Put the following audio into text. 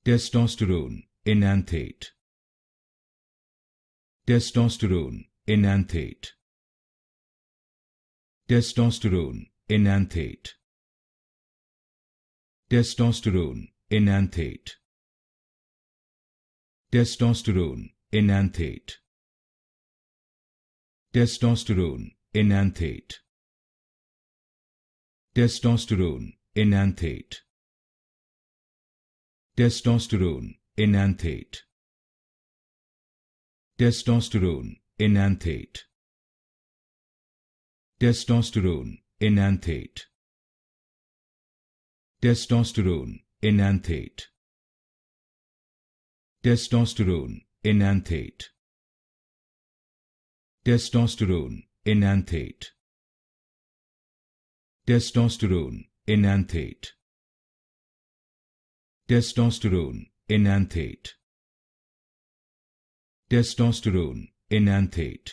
Testosterone Enanthate. Testosterone Enanthate. Testosterone Enanthate. Testosterone Enanthate. Testosterone Enanthate. Testosterone Enanthate. Testosterone Enanthate. Testosterone Enanthate. Testosterone Enanthate. Testosterone Enanthate. Testosterone Enanthate. Testosterone Enanthate. Testosterone Enanthate. Testosterone Enanthate. Testosterone Enanthate. Testosterone Enanthate.